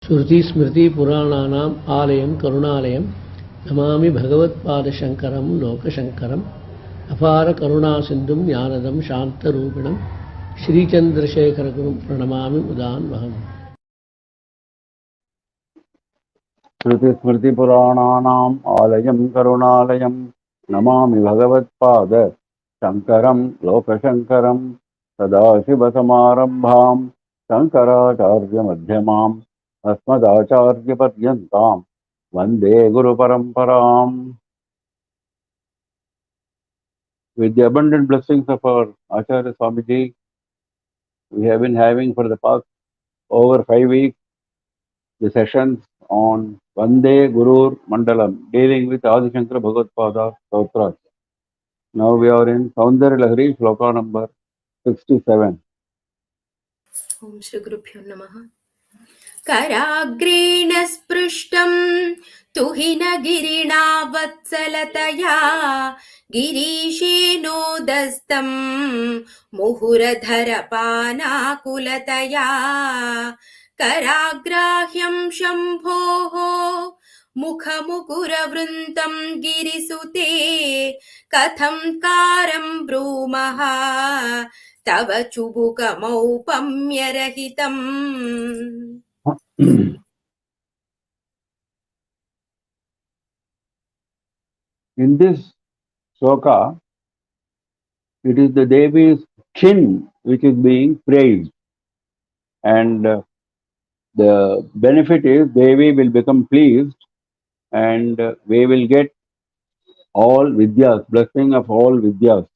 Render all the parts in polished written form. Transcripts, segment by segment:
श्रुति स्मृति पुराणानाम् आलयं करुणालयं नमामि भगवत्पादशङ्करं लोकशङ्करम् अपार करुणासिन्धुं ज्ञानदं शान्तरूपिणं श्रीचन्द्रशेखरगुरुं प्रणमामि मुदान्वहम्। श्रुति स्मृति पुराणानाम् आलयं करुणालयं नमामि भगवत्पाद शङ्करं लोकशङ्करं सदाशिवसमारम्भां शङ्कराचार्यमध्यमाम् अस्मदाचार्यपर्यन्तां वन्दे गुरुपरम्पराम्। With the abundant blessings of our Acharya Swamiji, we have been having for the past over 5 weeks the sessions on Vande GurorMandalam, dealing with Adi Shankara Bhagavad Stotras. Now we are in Saundara Lahari, Shloka number 67. Om Shri Gurubhyo Namaha. कराग्रेण स्पृष्टं तुहिनगिरिणा वत्सलतया गिरीशेनोदस्तं मुहुरधरपानाकुलतया कराग्राह्यं शम्भोः मुखमुकुरवृन्तं गिरिसुते कथं कारं ब्रूमः तव चुबुकमौपम्यरहितम्। In this sloka, it is the Devi's chin which is being praised, and the benefit is Devi will become pleased and we will get all vidyas, blessing of all vidyas.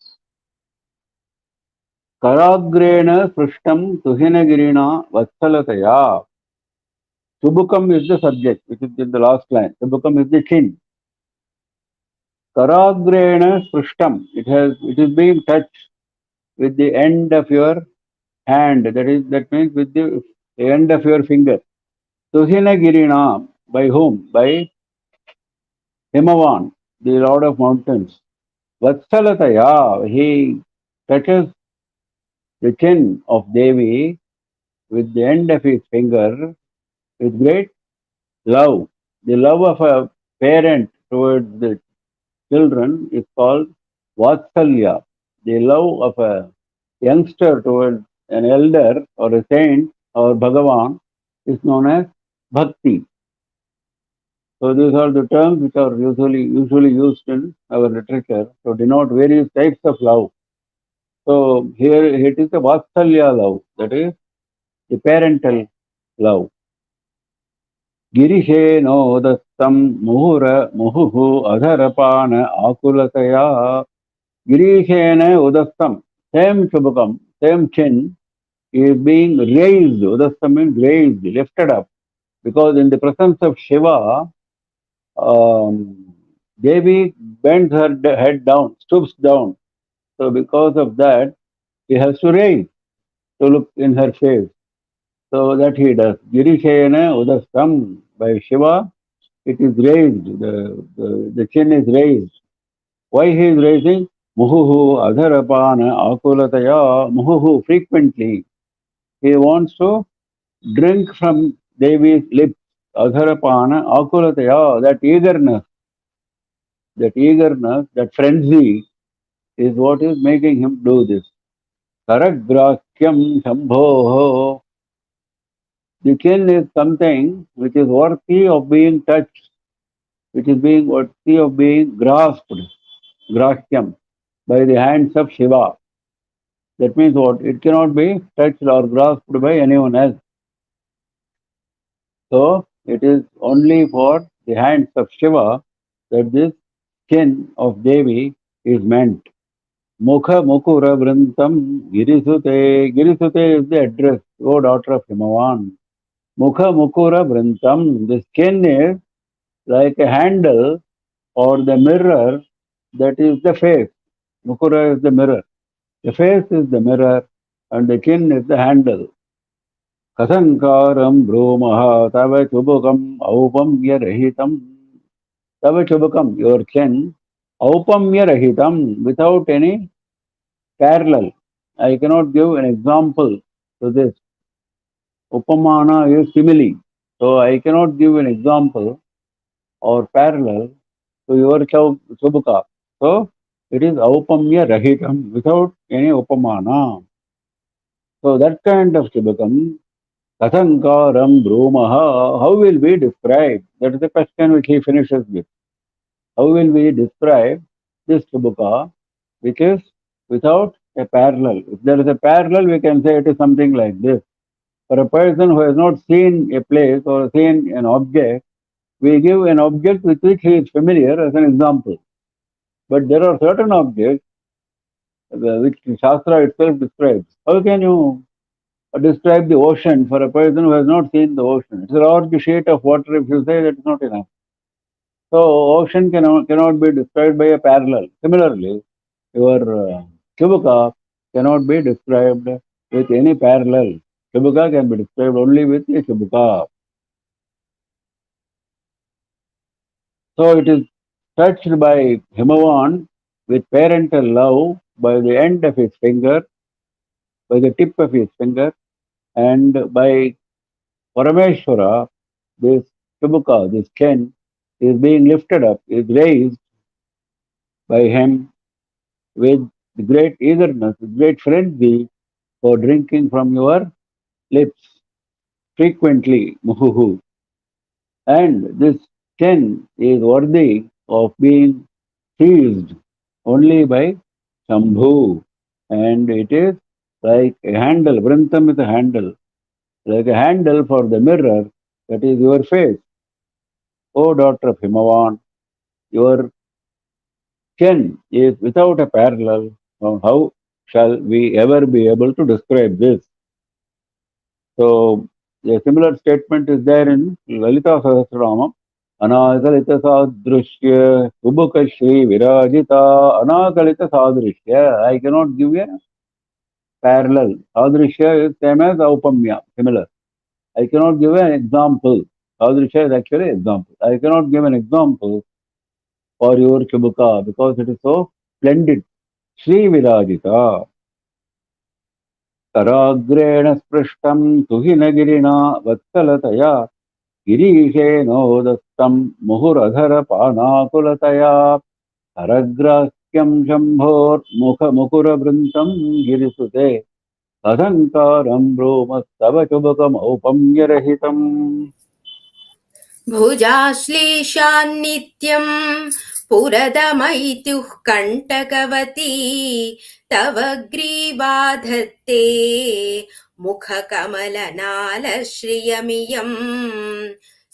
Karagrena Prishtam Tuhinagirina Vatsalataya. Subukam is the subject, which is in the last line. Subukam is the chin. Karagrena Prishtam. It is being touched with the end of your hand. That means with the end of your finger. Tuhinagirina. By whom? By Himavan, the Lord of Mountains. Vatsalataya. He touches the chin of Devi with the end of his finger with great love. The love of a parent towards the children is called Vatsalya. The love of a youngster towards an elder or a saint or Bhagavan is known as Bhakti. So these are the terms which are usually used in our literature to denote various types of love. So here it is the Vatsalya love, that is the parental love. Girisheno dastam muhuhu adharapana akulataya. Girishena udastam, same chubukam, same chin is being raised. Udastam means raised, lifted up. Because in the presence of Shiva, Devi bends her head down, stoops down. So because of that, he has to raise to look in her face. So that he does. Girishena udastam, by Shiva, it is raised. The chin is raised. Why he is raising? Muhuhu adharapana akulataya. Muhuhu, frequently. He wants to drink from Devi's lips. Adharapana akulataya. That eagerness, that frenzy is what is making him do this. Karagrakyam shambhoho. The chin is something which is worthy of being touched, which is being worthy of being grasped, grahyam, by the hands of Shiva. That means what? It cannot be touched or grasped by anyone else. So it is only for the hands of Shiva that this chin of Devi is meant. Mukha Mukura Vrintam Girisute. Girisute is the address, O daughter of Himavan. Mukha Mukura Vrintam. The skin is like a handle or the mirror that is the face. Mukura is the mirror. The face is the mirror and the chin is the handle. Kasankaram Brumaha Tava Chubukam Aupamya Rahitam. Tava Chubukam, your chin, Aupamya Rahitam, without any parallel. I cannot give an example to this. Upamana is simile. So I cannot give an example or parallel to your Subhuka. So it is Aupamya Rahitam without any Upamana. So that kind of Subhukam, Kathankaram Brumaha, how will we describe? That is the question which he finishes with. How will we describe this Subhuka which is without a parallel? If there is a parallel, we can say it is something like this. For a person who has not seen a place or seen an object, we give an object with which he is familiar as an example. But there are certain objects which Shastra itself describes. How can you describe the ocean for a person who has not seen the ocean? It's a large sheet of water. If you say that it's not enough. So ocean cannot be described by a parallel. Similarly, your Shibuka cannot be described with any parallel. Shibuka can be described only with a Shibuka. So it is touched by Himavan with parental love by the end of his finger, by the tip of his finger, and by Parameshwara, this Shibuka, this Chen, is being lifted up, is raised by him with great eagerness, with great frenzy for drinking from your lips frequently, muhuhu. And this Chen is worthy of being seized only by Shambhu. And it is like a handle, Vrintam is a handle, like a handle for the mirror that is your face. O daughter of Himavan, your chin is without a parallel. Now, how shall we ever be able to describe this? So, a similar statement is there in Lalita Sahasranama. Anakalita sadrishya subhuka shri virajita anakalita sadrishya. I cannot give a parallel. Sadrishya is same as Aupamya, similar. I cannot give an example. Sadrishya is actually an example. I cannot give an example for your Shibuka because it is so splendid. Shri Virajita. Karagreణ sprushtam tuhinagirina vatsalataya गिरीशेनोदत्तं मुहुरधरपानाकुलतया करग्राह्यं शम्भोर्मुखमुकुरवृन्तं गिरिसुते तदङ्कारं ब्रूमस्तव चुबकमौपम्यरहितम्. भुजाश्लेषान्नित्यं पुरदमैतुः कण्टकवती तव ग्रीवाधत्ते मुखकमलनालश्रियमियं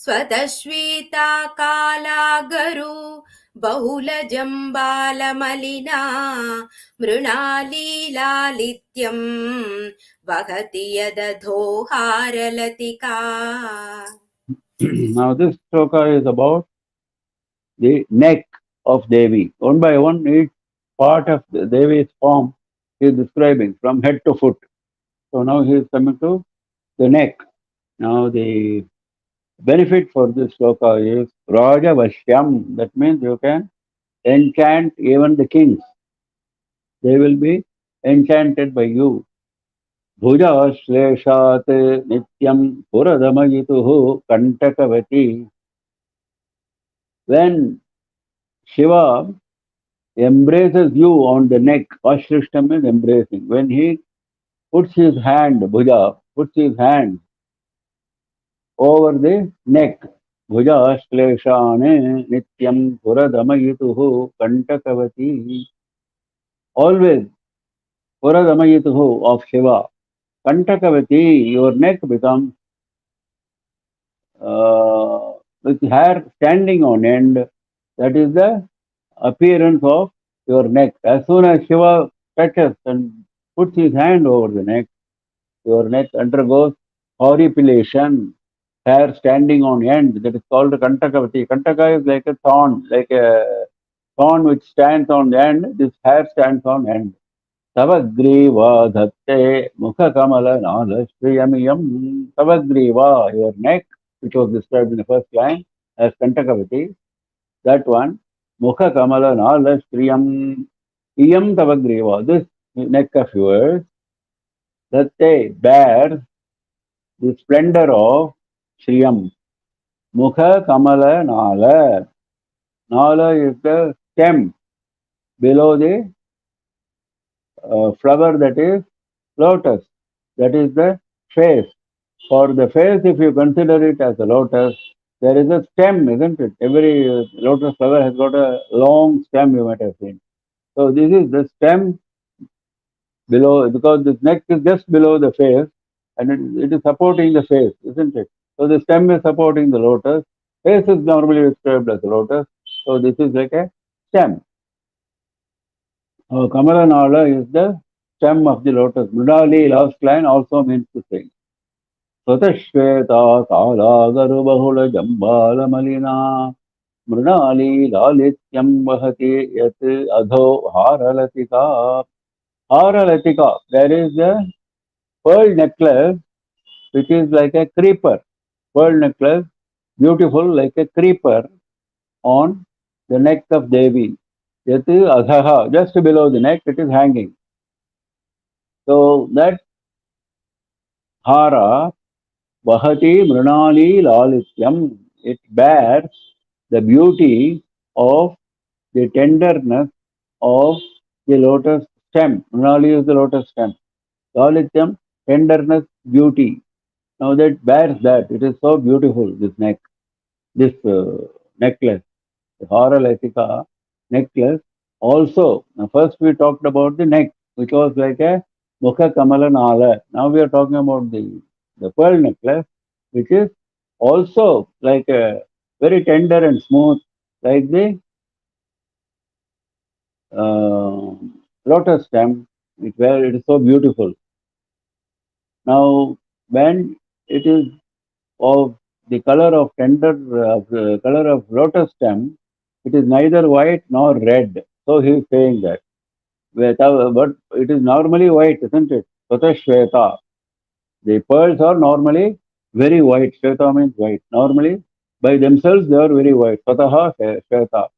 स्वतश्वेताकालागरु बहुलजम्बालमलिना मृणालीलालित्यं वहति यदधोहारलतिका. Now this shloka is about the neck of Devi. One by one, each part of the Devi's form he is describing from head to foot. So now he is coming to the neck. Now the benefit for this shloka is Raja Vashyam. That means you can enchant even the kings. They will be enchanted by you. Bhuja Shleshat Nityam Puradamayitu Kantakavati. When Shiva embraces you on the neck, Ashrishtam is embracing. When he puts his hand, Bhuja, puts his hand over the neck, Bhuja Shleshane Nityam Puradamayitu Kantakavati. Always Puradamayitu of Shiva. Kantakavati, your neck becomes with hair standing on end. That is the appearance of your neck. As soon as Shiva touches and puts his hand over the neck, your neck undergoes horripilation, hair standing on end. That is called Kantakavati. Kantaka is like a thorn which stands on the end. This hair stands on end. Tavagriva dhatte mukha kamala nalashriyamiyam. Tavagriva, your neck, which was described in the first line as Kantakavati. That one, mukha kamala nalashriyam. Iyam tavagriva, this neck of yours, dhatte bears the splendor of Shriyam, Mukha Kamala Nala. Nala is the stem below the flower, that is lotus. That is the face. For the face, if you consider it as a lotus, there is a stem, isn't it? Every lotus flower has got a long stem, you might have seen. So this is the stem below, because this neck is just below the face, and it is supporting the face, isn't it? So the stem is supporting the lotus. Face is normally described as a lotus. So this is like a stem. Kamala Nala is the stem of the lotus. Mridali, last line, also means to sing. Swatashveta Kala Garu Bahula Jambala Malina Mrinali Lalityam Vahati Yat Adho Haralatika. Haralatika, there is a pearl necklace which is like a creeper. Pearl necklace, beautiful like a creeper on the neck of Devi. Yat Adhaha, just below the neck, it is hanging. So that Hara Vahati Mrinali Lalityam, it bears the beauty of the tenderness of the lotus stem. Mrinali is the lotus stem. Lalityam, tenderness, beauty. Now that bears that. It is so beautiful, this neck, this necklace, the Haralatika necklace. Also, now first we talked about the neck, which was like a Mukha Kamala Nala. Now we are talking about the pearl necklace, which is also like a very tender and smooth, like the lotus stem, where it is so beautiful. Now, when it is of the color of color of lotus stem, it is neither white nor red. So he is saying that. But it is normally white, isn't it? Swata Shweta. The pearls are normally very white. Shweta means white. Normally, by themselves, they are very white. Swataha Shweta.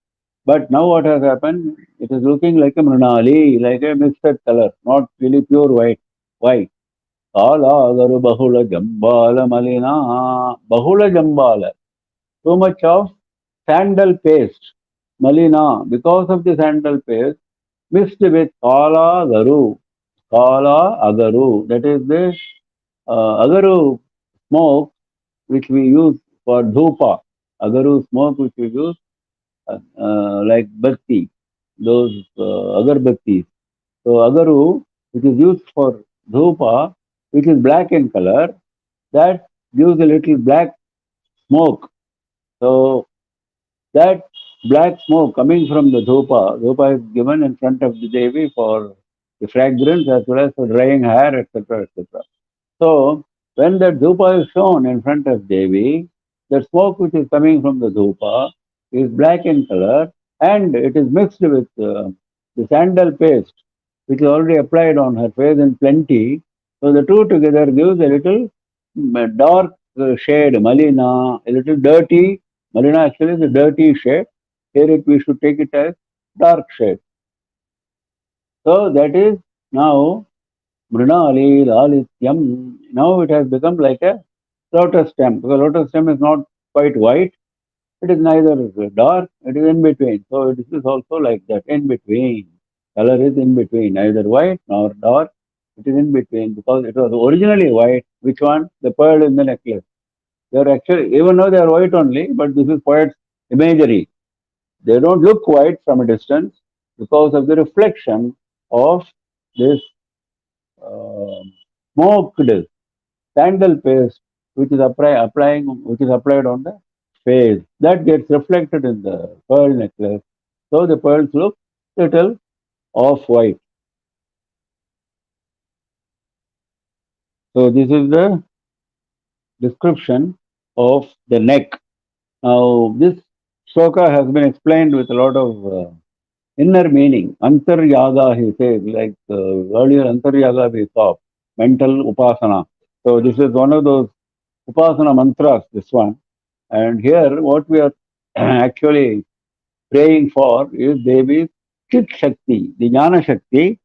But now what has happened? It is looking like a mrinali, like a mixed color, not really pure white. White. Kala Garu Bahula Jambala Malina. Bahula Jambala. Too much of sandal paste. Malina. Because of the sandal paste, mixed with Kala Garu. Kala Agaru. That is the Agaru smoke which we use for dhupa. Agaru smoke which we use like bhakti, those agarbatti. So agaru, which is used for dhupa, which is black in color, that gives a little black smoke. So that black smoke coming from the dhupa is given in front of the Devi for the fragrance as well as for drying hair, etc., etc. So when the dhupa is shown in front of Devi, the smoke which is coming from the dhupa is black in color, and it is mixed with the sandal paste which is already applied on her face in plenty. So the two together gives a little dark shade, malina, a little dirty. Malina actually is a dirty shade. Here we should take it as dark shade. So that is now Mrinali Lalityam. Now it has become like a lotus stem. Because lotus stem is not quite white. It is neither dark, it is in between. So this is also like that, in between. Color is in between, neither white nor dark. It is in between because it was originally white. Which one? The pearl in the necklace. They are actually, even though they are white only, but this is poet's imagery. They don't look white from a distance because of the reflection of this uh, smoked sandal paste, which is which is applied on the face. That gets reflected in the pearl necklace. So the pearls look little off white. So this is the description of the neck. Now this shloka has been explained with a lot of inner meaning. Antaryaga, he says, like earlier Antaryaga we saw, mental upasana. So this is one of those upasana mantras, this one. And here what we are actually praying for is Devi's Chit Shakti, the Jnana Shakti,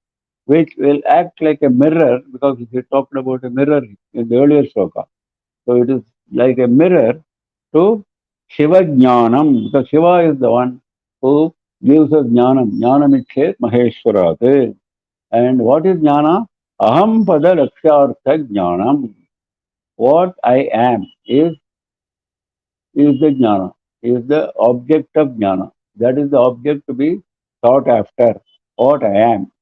which will act like a mirror, because we talked about a mirror in the earlier shloka. So it is like a mirror to Shiva Jnanam, because Shiva is the one who gives us Jnanam. Jnanam Ichet Maheshwarat. And what is Jnana? Aham Pada Lakshartha Jnanam. What I am is the Jnana, is the object of Jnana. That is the object to be sought after. What I am.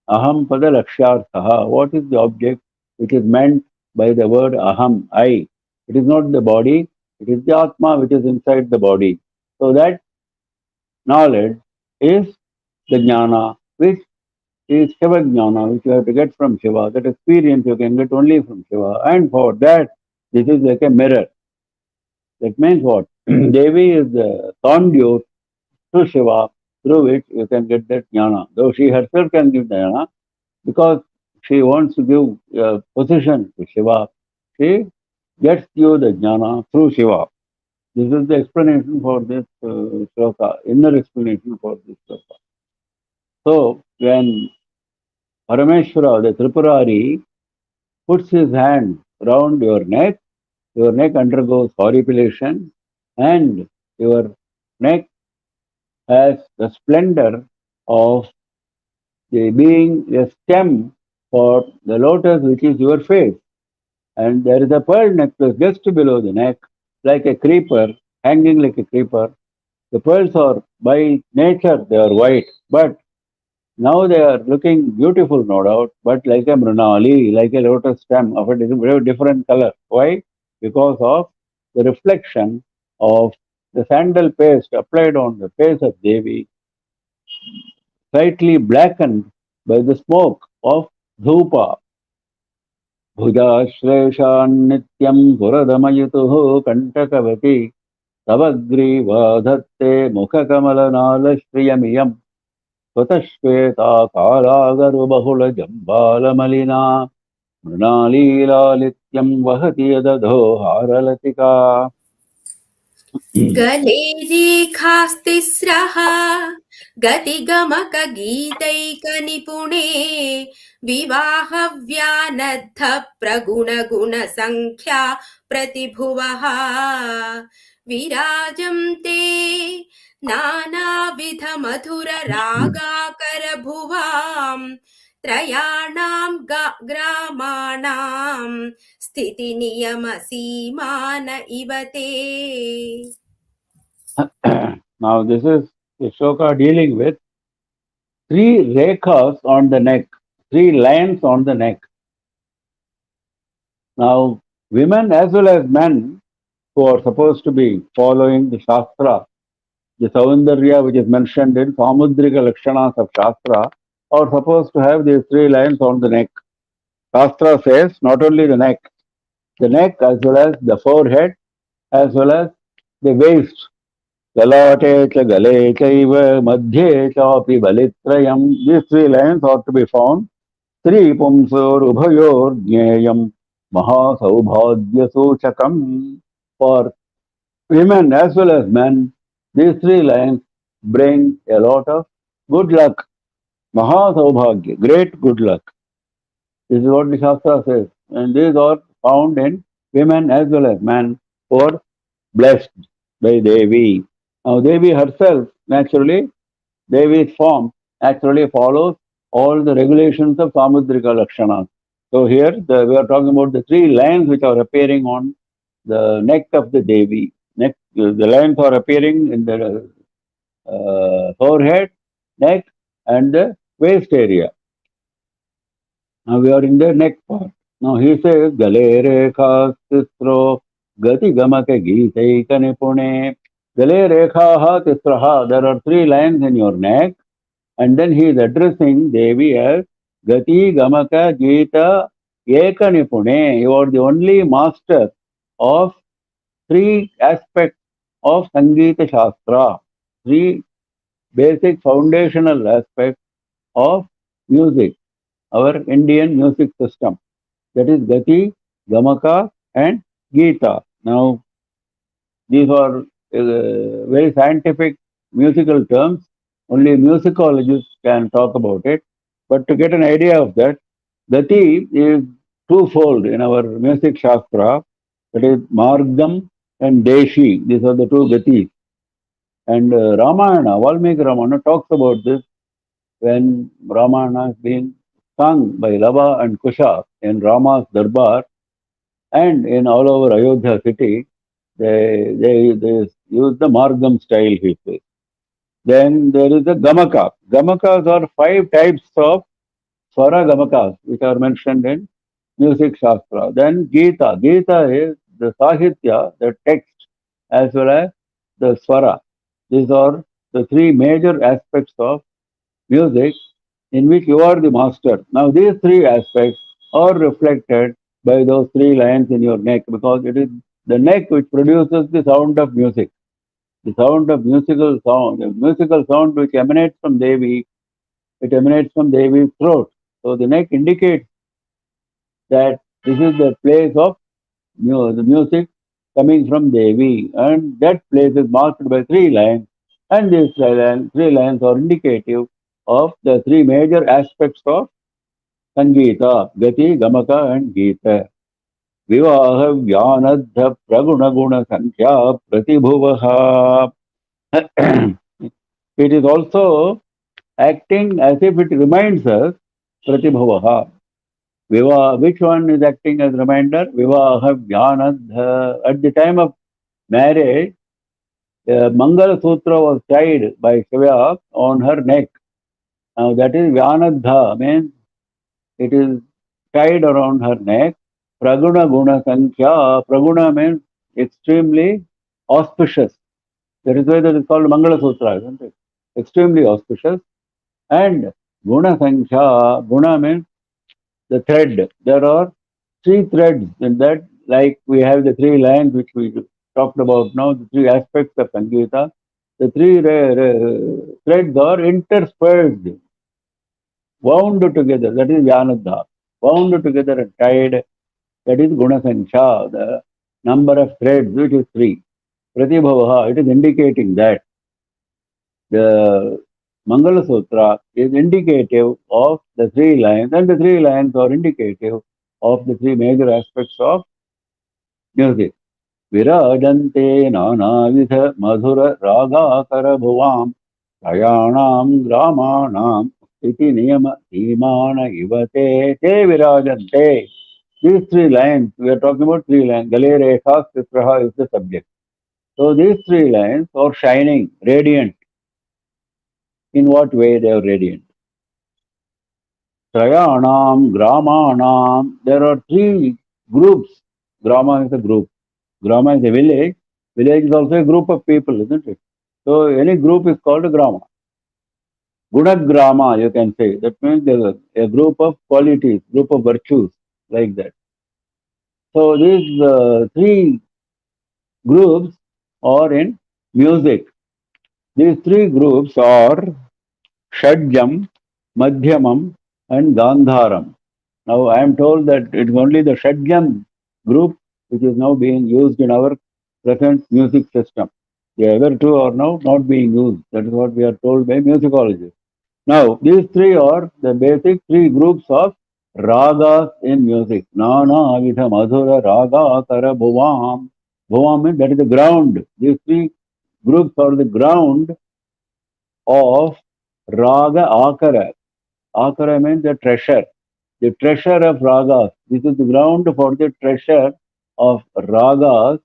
Aham Pada Lakshartha. What is the object which is meant by the word Aham, I? It is not the body, it is the Atma which is inside the body. So that knowledge is the Jnana, which is Shiva Jnana, which you have to get from Shiva. That experience you can get only from Shiva. And for that, this is like a mirror. That means what? Devi is the conduit to Shiva, through which you can get that jnana. Though she herself can give the jnana, because she wants to give position to Shiva, she gets you the jnana through Shiva. This is the explanation for this shloka, inner explanation for this shloka. So, when Parameshwara, the Tripurari, puts his hand round your neck undergoes horripilation, and your neck has the splendor of being a stem for the lotus, which is your face. And there is a pearl necklace just below the neck, like a creeper, hanging like a creeper. The pearls are by nature, they are white, but now they are looking beautiful, no doubt, but like a mrunali, like a lotus stem of a very different color. Why? Because of the reflection of the sandal paste applied on the face of Devi, slightly blackened by the smoke of dhupa. भुजाश्लेषान् नित्यं पुरदमयितुः कण्टकवती तवग्रीवाधत्ते मुखकमलनालश्रियमियम् स्वतश्वेता कालागरुबहुलजम्बालमलिना मृणालीलालित्यं वहति यदधो हारलतिका. गले रेखास्तिस्रः गतिगमकगीतैकनिपुणे विवाहव्यानद्ध प्रगुणगुणसङ्ख्या प्रतिभुवः विराजन्ते नानाविधमधुररागाकरभुवां त्रयाणां ग्रामाणां स्थितिनियमसीमान इव ते. Now this is the shloka dealing with three rekhas on the neck, three lines on the neck. Now women as well as men who are supposed to be following the Shastra, the Saundarya which is mentioned in Samudrika Lakshanas of Shastra, are supposed to have these three lines on the neck. Shastra says not only the neck as well as the forehead, as well as the waist. Lalate cha gale chaiva madhye chapi balitrayam. These three lines ought to be found. Sri pumsor ubhayor jneyam mahasaubhagya suchakam. For women as well as men, these three lines bring a lot of good luck. Mahasaubhagya, great good luck. This is what the Shastra says. And these are found in women as well as men who are blessed by Devi. Now Devi herself, naturally, Devi's form naturally follows all the regulations of Samudrika Lakshana. So here we are talking about the three lines which are appearing on the neck of the Devi. The lines are appearing in the forehead, neck, and the waist area. Now we are in the neck part. Now he says, Gale rekha tisro gati gamaka geetaika nipune. Gale rekha tisraha. There are three lines in your neck. And then he is addressing Devi as Gati Gamaka Gita Eka Nipune. You are the only master of three aspects of Sangeeta Shastra. Three basic foundational aspects of music, our Indian music system. That is Gati, Gamaka and Gita. Now, these are very scientific musical terms. Only musicologists can talk about it. But to get an idea of that, Gati is twofold in our music Shastra. That is Margam and Deshi. These are the two gatis. And Ramayana, Valmiki Ramayana talks about this when Ramayana is being sung by Lava and Kusha in Rama's Darbar and in all over Ayodhya city. They use the Margam style, he says. Then there is the Gamaka. Gamakas are 5 types of Swara Gamakas, which are mentioned in music Shastra. Then Gita. Gita is the Sahitya, the text, as well as the Swara. These are the 3 major aspects of music in which you are the master. Now, these 3 aspects are reflected by those 3 lines in your neck because it is the neck which produces the sound of music. The sound of musical sound which emanates from Devi, it emanates from Devi's throat. So the neck indicates that this is the place of the music coming from Devi, and that place is marked by 3 lines, and these 3 lines are indicative of the 3 major aspects of Sangeeta, Gati, Gamaka, and Geeta. Vivaha Vyanadha Praguna Guna Sankhya Pratibhuvaha. It is also acting as if it reminds us, Pratibhuvaha. Which one is acting as reminder? Vivaha Vyanadha. At the time of marriage, Mangala Sutra was tied by Shiva on her neck. Now that is Vyanadha, means it is tied around her neck. Praguna Guna Sankhya. Praguna means extremely auspicious. That is why that is called Mangala Sutra, isn't it? Extremely auspicious. And Guna Sankhya. Guna means the thread. There are 3 threads in that, like we have the 3 lines which we talked about now, the 3 aspects of Sangeeta. The 3 threads are interspersed, wound together, that is Vyanadha. Wound together and tied, that is Guna Sankhya, the number of threads, which is 3. Pratibhavaha, it is indicating that the Mangala Sutra is indicative of the 3 lines, and the 3 lines are indicative of the 3 major aspects of music. Virajante nanavidha madhura ragakara bhuvam prayanam gramanam iti niyama dhimana ivate te virajante. These 3 lines, we are talking about 3 lines. Galere Ekha Sitraha is the subject. So these 3 lines are shining, radiant. In what way they are radiant? Trayanam, Gramanam. There are 3 groups. Grama is a group. Grama is a village. Village is also a group of people, isn't it? So any group is called a grama. Gunagrama, you can say. That means there's a group of qualities, group of virtues, like that. So these 3 groups are in music. These 3 groups are Shadjam, Madhyamam, and Gandharam. Now I am told that it is only the Shadjam group which is now being used in our present music system. The other 2 are now not being used. That is what we are told by musicologists. Now these 3 are the basic 3 groups of ragas in music. Nana Vidha Madhura Raga Kara Bhuvam. Bhuvam means that is the ground. These 3 groups are the ground of Raga Akara. Akara means the treasure of ragas. This is the ground for the treasure of ragas,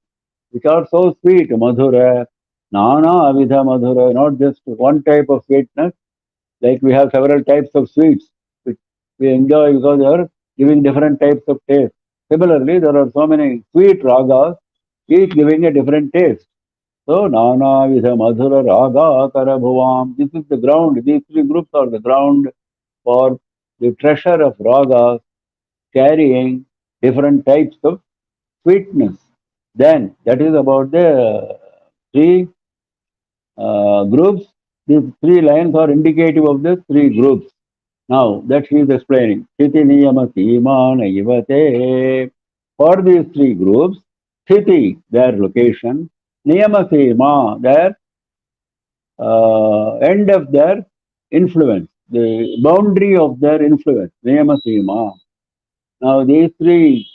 which are so sweet. Madhura, Nana Avidha Madhura, not just one type of sweetness, like we have several types of sweets, which we enjoy because they are giving different types of taste. Similarly, there are so many sweet ragas, each giving a different taste. So, Nana Vidha Madhura Raga Kara Bhuvam. This is the ground. These 3 groups are the ground for the treasure of ragas carrying different types of sweetness. Then that is about the 3 groups. These 3 lines are indicative of the 3 groups. Now that he is explaining. Sthiti Niyama Simana Ivate. For these 3 groups, Sthiti, their location, Niyama Sima, their end of their influence, the boundary of their influence, Niyama Sima. Now these 3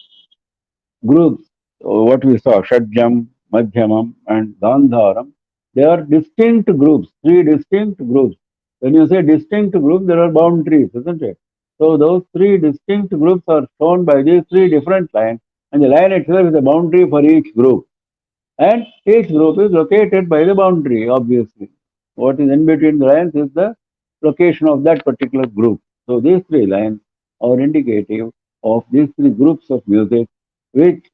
groups, what we saw, Shadjam, Madhyamam, and Gandharam, they are distinct groups, three distinct groups. When you say distinct groups, there are boundaries, isn't it? So those three distinct groups are shown by these three different lines, and the line itself is a boundary for each group. And each group is located by the boundary, obviously. What is in between the lines is the location of that particular group. So these three lines are indicative of these three groups of music, which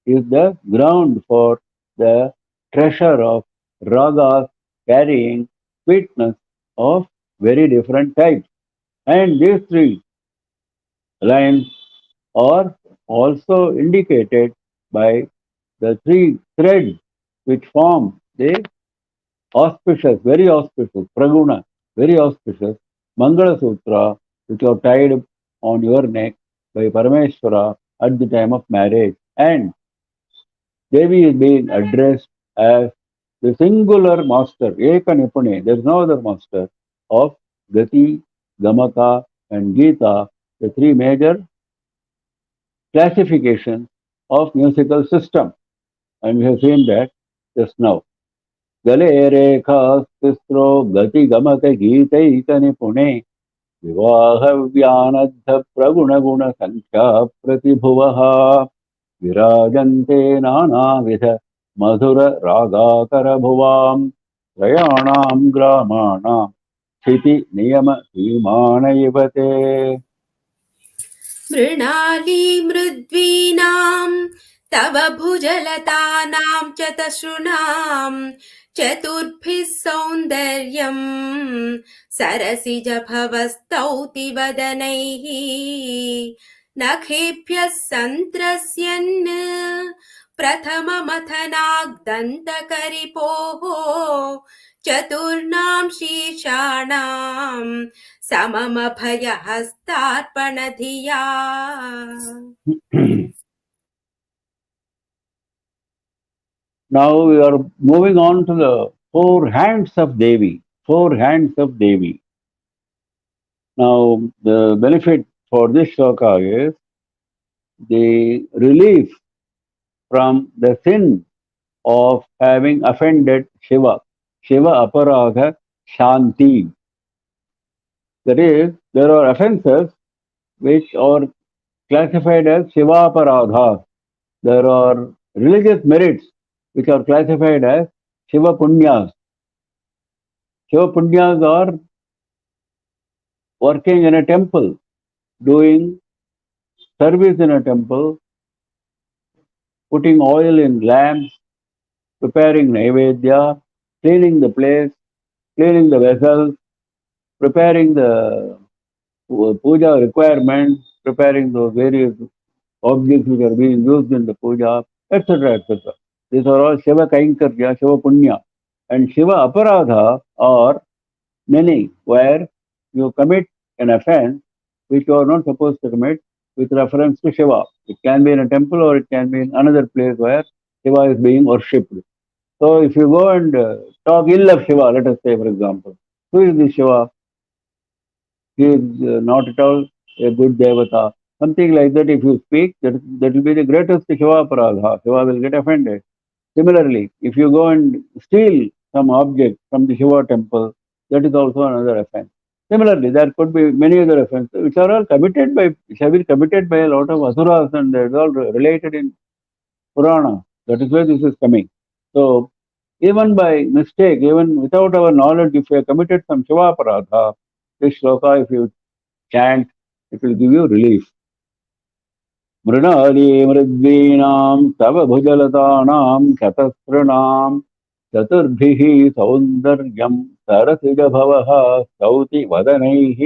is the ground for the treasure of ragas carrying sweetness of very different types. And these three lines are also indicated by the three threads which form the auspicious, very auspicious, praguna, very auspicious Mangala Sutra, which are tied on your neck by Parameshwara at the time of marriage. And Devi is being addressed as the singular master, Eka Nipune, there is no other master of Gati, Gamaka, and Gita, the three major classifications of musical system. And we have seen that just now. गले रेखास्तिस्रो गतिगमकगीतैकनिपुणे विवाहव्यानद्धप्रगुणगुणसङ्ख्याप्रतिभुवः विराजन्ते नानाविध मधुररागाकरभुवां त्रयाणां ग्रामाणां स्थितिनियमसीमान इव ते मृणाली मृद्वीनां तव भुजलतानां च तशृणां चतुर्भिः सौन्दर्यं सरसिजभवस्तौति वदनैः नखेभ्यः सन्त्रस्यन् प्रथममथनाग्दन्तकरिपोः चतुर्णां शीर्षाणां सममभयहस्तार्पणधिया. Now we are moving on to the four hands of Devi. Four hands of Devi. Now the benefit for this shloka is the relief from the sin of having offended Shiva. Shiva aparadha shanti. That is, there are offences which are classified as Shiva aparadha. There are religious merits which are classified as Shiva Punyas. Shiva Punyas are working in a temple, doing service in a temple, putting oil in lamps, preparing Naivedya, cleaning the place, cleaning the vessels, preparing the puja requirements, preparing those various objects which are being used in the puja, etc. etc. These are all Shiva Kaikarya, Shiva Punya. And Shiva Aparadha are many where you commit an offense which you are not supposed to commit with reference to Shiva. It can be in a temple or it can be in another place where Shiva is being worshipped. So if you go and talk ill of Shiva, let us say for example, who is this Shiva? He is not at all a good devata. Something like that, if you speak, that will be the greatest Shiva Aparadha. Shiva will get offended. Similarly, if you go and steal some object from the Shiva temple, that is also another offense. Similarly, there could be many other offenses which are all committed by, which have been committed by a lot of asuras, and they are all related in Purana. That is where this is coming. So, even by mistake, even without our knowledge, if you have committed some Shiva Aparadha, this shloka, if you chant, it will give you relief. Mrinali मृद्वीनां तव भुजलतानां शतस्रणां चतुर्भिः सौन्दर्यं सरसिजभवः स्तौति वदनैः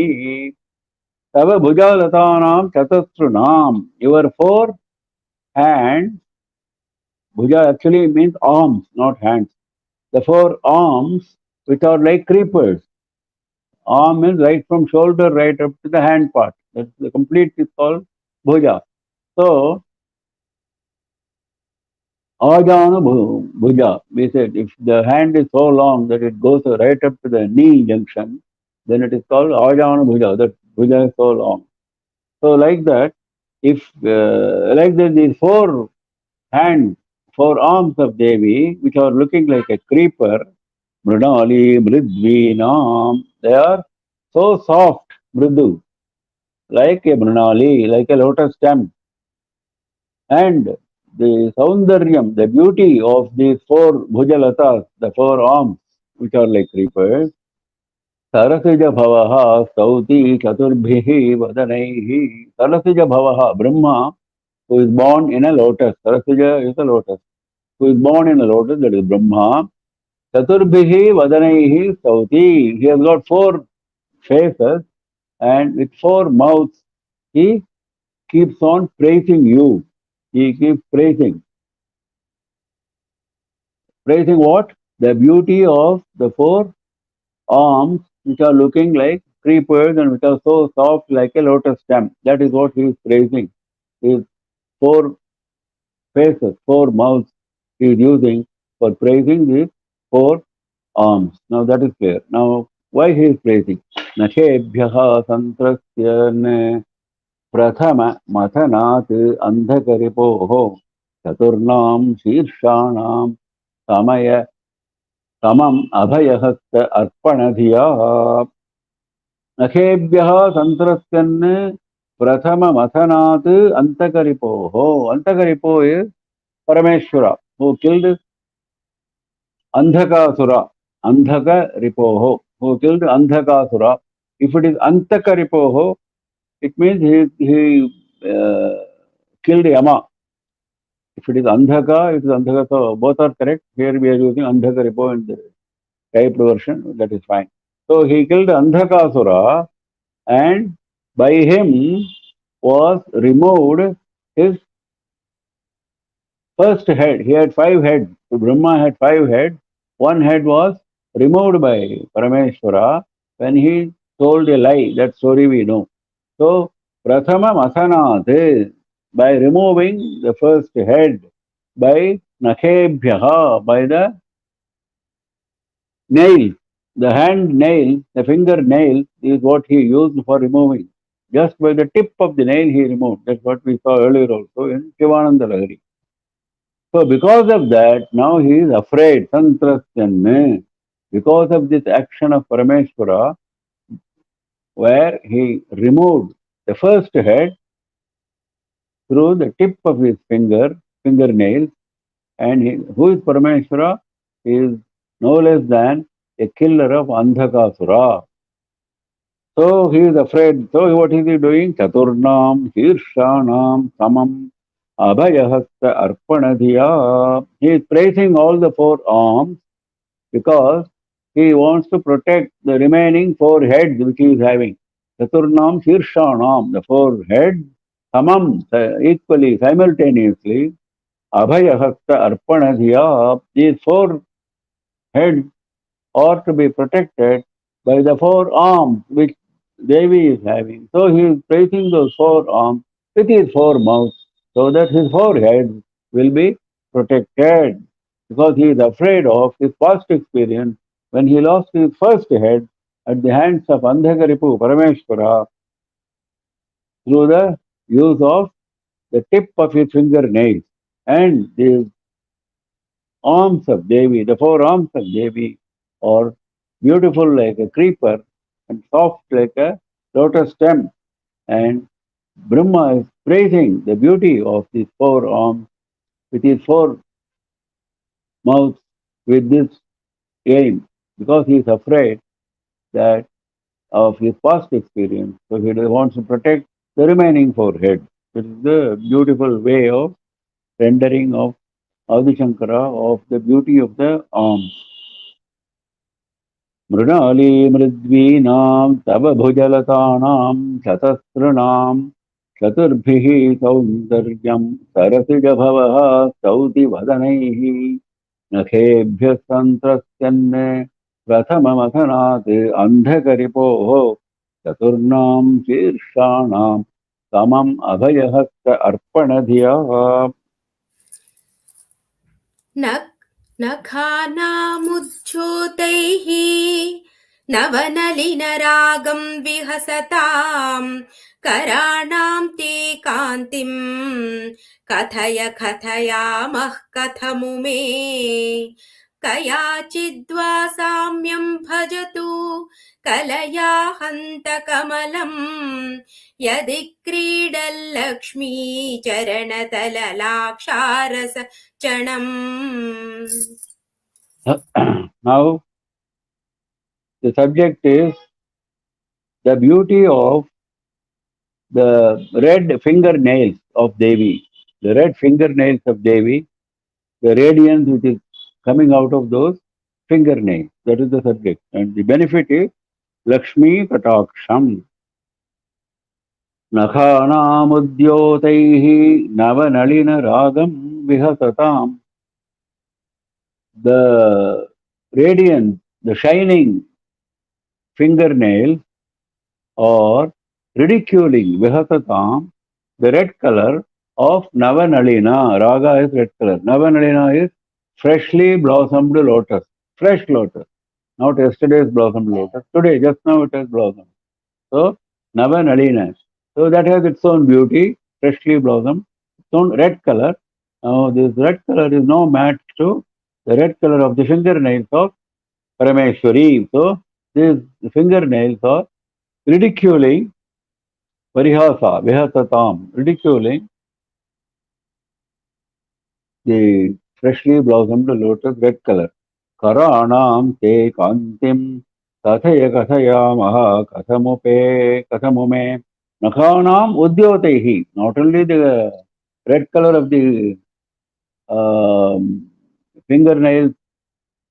तव भुजलतानां चतस्रणां. Your four hands, bhuja actually means arms, not hands. The four arms which are like creepers. Arm means right from shoulder right up to the hand part. That's the complete is called bhuja. So, Ajana Bhuja, we said if the hand is so long that it goes right up to the knee junction, then it is called Ajana Bhuja, that Bhuja is so long. So like that, if like that these four hands, four arms of Devi, which are looking like a creeper, Mridali, Mridvinam, they are so soft, Mridu, like a Mrinali, like a lotus stem. And the Saundaryam, the beauty of these four Bhujalatas, the four arms, which are like creepers, Sarasija Bhavaha, Sauti, Chaturbhihi, Vadanaihi, Sarasija Bhavaha, Brahma, who is born in a lotus, Sarasija is a lotus, who is born in a lotus, that is Brahma, Chaturbhihi, Vadanaihi, Sauti, he has got four faces, and with four mouths, he keeps on praising you. He keeps praising. Praising what? The beauty of the four arms, which are looking like creepers and which are so soft like a lotus stem. That is what he is praising. His four faces, four mouths he is using for praising these four arms. Now that is clear. Now why he is praising? Nakebhyaha santrasya prathama mathanat andhakaripoho chaturnaam shiršanam samaya समम अभयहस्त अर्पणधिया नखेभ्यः संत्रस्यन् प्रथम मथनात् अंतकरिपोः अंतकरिपो is Parameshwara who killed Andhakasura Andhakaripoho who killed Andhakasura. If it is Antakaripoho, it means he killed Yama. If it is Andhaka, it is Andhaka. So both are correct. Here we are using Andhakaripo in the typed version. That is fine. So he killed Andhakasura, and by him was removed his first head. He had 5 heads. So Brahma had 5 heads. One head was removed by Parameshwara when he told a lie. That story we know. So Prathama Masanat, by removing the first head by Nakhebhyaha, by the nail, the hand nail, the finger nail is what he used for removing. Just by the tip of the nail he removed. That's what we saw earlier also in Shivananda Lahari. So because of that, now he is afraid, Santrasyan, because of this action of Parameshwara, where he removed the first head through the tip of his fingernail, and who is Parameshwara? He is no less than a killer of Andhakasura. So he is afraid. So what is he doing? Chaturnam, Hirshanam, Samam, Abhayahasta, Arpanadhiya. He is praising all the 4 arms because he wants to protect the remaining 4 heads which he is having. Chaturnam, Hirshanam, the 4 heads, Samam, equally, simultaneously, Abhayahasta, Arpanadhiya. These 4 heads are to be protected by the 4 arms which Devi is having. So he is praising those 4 arms with his 4 mouths so that his 4 heads will be protected, because he is afraid of his past experience when he lost his first head at the hands of Andhakaripu Parameshwara through the use of the tip of his fingernails. And the arms of Devi, the 4 arms of Devi, are beautiful like a creeper and soft like a lotus stem. And Brahma is praising the beauty of these 4 arms with his 4 mouths with this aim, because he is afraid that of his past experience. So he wants to protect the remaining 4 heads. This is the beautiful way of rendering of Adi Shankara of the beauty of the arms. Mrinali Mridvinam Tava Bhujalatanam Shatasranam Chaturbhihi Saundaryam Sarasija Bhavaha Sauti Vadanaihi Nakhebhya Santrasyanne Prathama Mathanat Andhakaripoho Chaturnam Shirshanam Samam Abhayahasta Arpanadhiya. नखानामुज्झोतैः नवनलिनरागं विहसतां कराणां ते कान्तिं कथय कथयामः कथमु मे कयाचिद्वा साम्यं भजतु कलया हन्तकमलम् यदि क्रीडल्लक्ष्मी चरणतललाक्षारस चणम्. Now, the subject is the beauty of the red fingernails of Devi. The red fingernails of Devi, the radiance which is coming out of those fingernails. That is the subject. And the benefit is Lakshmi Kataksham. Nakhanamudyotais Navanalina Ragam Vihasatam. The radiance, the shining fingernails or ridiculing Vihasatam, the red color of Navanalina. Raga is red color. Navanalina is freshly blossomed lotus. Fresh lotus. Not yesterday's blossomed lotus. Today, just now it has blossomed. So, Navanalina. So that has its own beauty, freshly blossomed, its own red color. Now, this red color is no match to the red color of the fingernails of Parameshwari. So, these fingernails are ridiculing Parihasa, Vihasatam, ridiculing the freshly blossomed lotus red color. Karanam te kantim kathaya kathayamaha kathamume nakhanam udyotehi. Not only the red color of the fingernails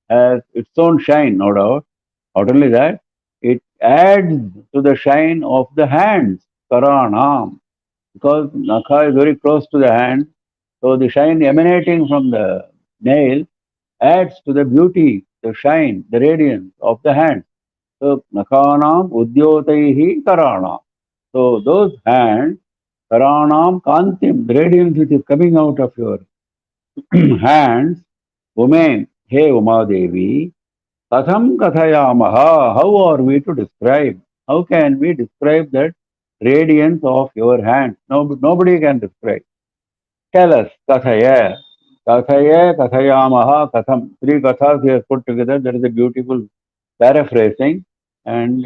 has its own shine, no doubt. Not only that, it adds to the shine of the hands, karanam, because nakha is very close to the hand, so the shine emanating from the nail adds to the beauty, the shine, the radiance of the hand. So nakhanam udyotaihi karanam. So those hands, karanam kantim, the radiance which is coming out of your hands, Ume, hey Uma Devi, Katham Kathayamaha, how are we to describe? How can we describe that radiance of your hands? No, nobody can describe. Tell us, Kathaya. Kathaya, Kathayamaha, Katham. Three Kathas he has put together. There is a beautiful paraphrasing, and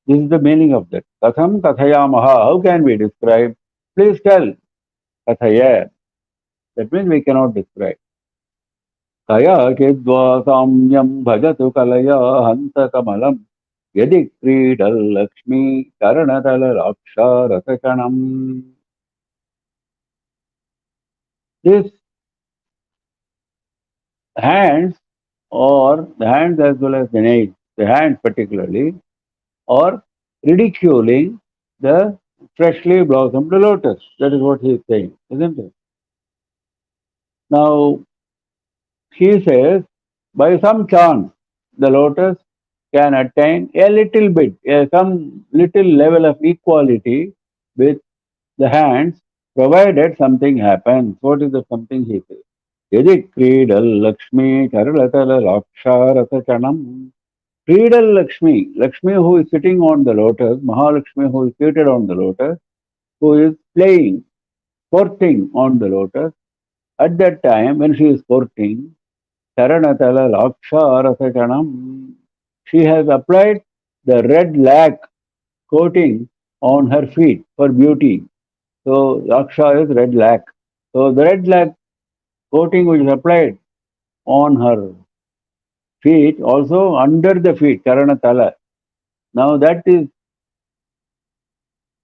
this is the meaning of that. Katham Kathayamaha, how can we describe? Please tell. Kathaya. That means we cannot describe. कया चिद्वा साम्यं भजतु कलया हंसकमलं यदि क्रीडल्लक्ष्मी चरणतललाक्षारसचणम्. This hands, or the hands as well as the nails, the hands particularly, or ridiculing the freshly blossomed lotus. That is what he is saying, isn't it? Now, he says, by some chance, the lotus can attain a little bit, some little level of equality with the hands, provided something happens. What is the something he says? Yadi Kridal Lakshmi Karalatala Lakshara Chanam. Kridal Lakshmi, Lakshmi who is sitting on the lotus, Mahalakshmi who is seated on the lotus, who is playing, sporting on the lotus. At that time, when she is sporting, Charanatala Lakshara Chanam, she has applied the red lac coating on her feet for beauty. So Laksha is red lac. So the red lac coating which is applied on her feet, also under the feet, Karanatala. Now that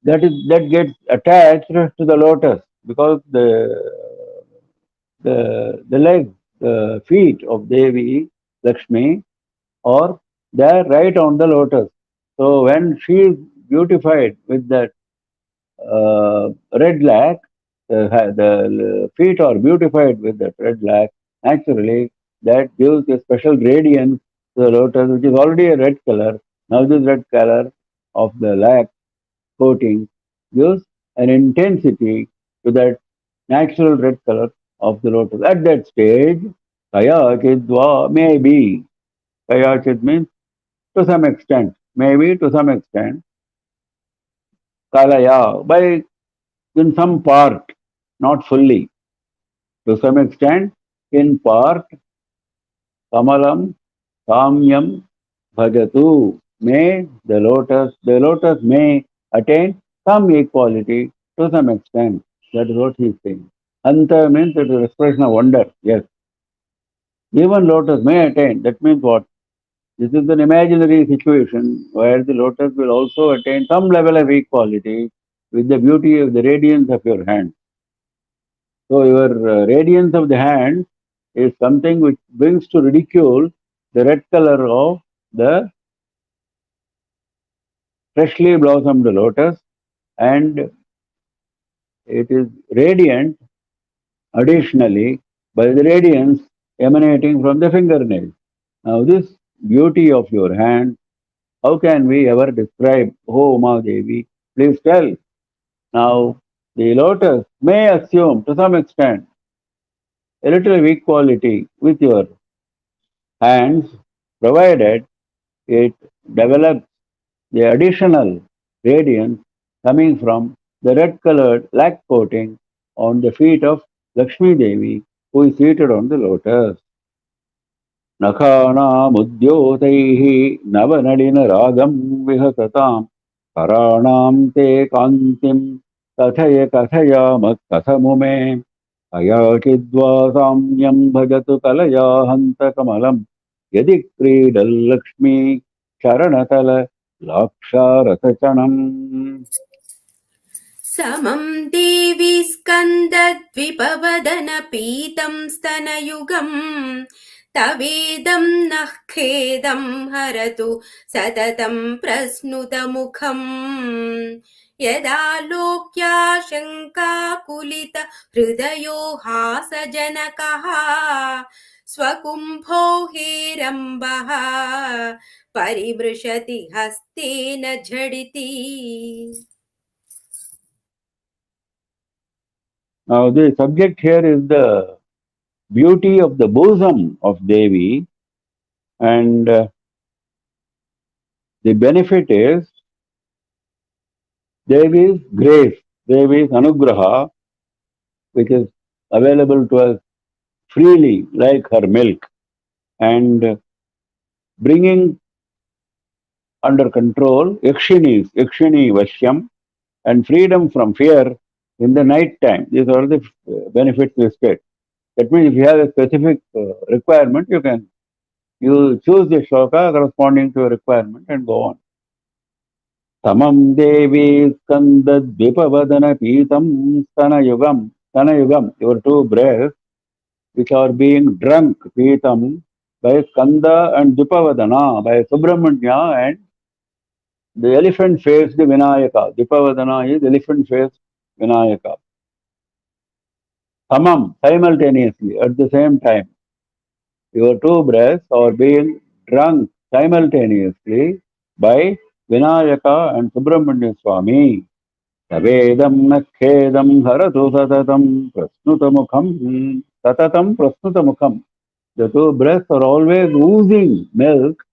gets attached to the lotus because the legs, the feet of Devi Lakshmi, or they are right on the lotus. So when she is beautified with that red lac, the feet are beautified with that red lac. Naturally, that gives a special radiance to the lotus, which is already a red color. Now this red color of the lac coating gives an intensity to that natural red color of the lotus. At that stage, kaya chidva, maybe. Kaya chid means to some extent, maybe to some extent. Kalaya, by in some part, not fully. To some extent, in part, Kamalam Samyam Bhajatu. The lotus may attain some equality to some extent. That is what he is saying. Anta means it is an expression of wonder. Yes. Even lotus may attain. That means what? This is an imaginary situation where the lotus will also attain some level of equality with the beauty of the radiance of your hand. So your radiance of the hand is something which brings to ridicule the red color of the freshly blossomed lotus, and it is radiant additionally by the radiance emanating from the fingernails. Now this beauty of your hand, how can we ever describe, oh Uma Devi? Please tell. Now the lotus may assume to some extent a little equality with your hands, provided it develops the additional radiance coming from the red colored lac coating on the feet of Lakshmi Devi, who is seated on the lotus. Nakhanam navanalina ragam vihasatam karanam te kantim kathaya kathamume ayachidva samyam bhajatu kalaya hanta kamalam yadi kridal lakshmi charanatala laksharatachanam. समं देवी स्कन्दद्विपवदन पीतं स्तनयुगं तवेदं नः खेदं हरतु सततं प्रस्नुतमुखम् यदा लोक्याशङ्काकुलित हृदयो हासजनकः स्वकुम्भो हेरम्बः परिमृशति हस्तेन झटिति. Now the subject here is the beauty of the bosom of Devi, and the benefit is Devi's grace, Devi's anugraha, which is available to us freely like her milk, and bringing under control Yakshini Vashyam, and freedom from fear in the night time. These are the benefits listed. That means if you have a specific requirement, you choose the shloka corresponding to a requirement and go on. Tamam Devi Skanda Dvipavadana Pitam Stanayugam. Stanayugam, your two breasts, which are being drunk, Pitam, by Skanda and Dvipavadana, by Subramanya and the elephant-faced Vinayaka. Dvipavadana is elephant-faced Vinayaka. Tamam, simultaneously, at the same time. Your two breasts are being drunk simultaneously by Vinayaka and Subramanya Swami. Tavedam nakhedam haratu satatam prasnutamukham. Satatam prasnutamukham. The two breasts are always oozing milk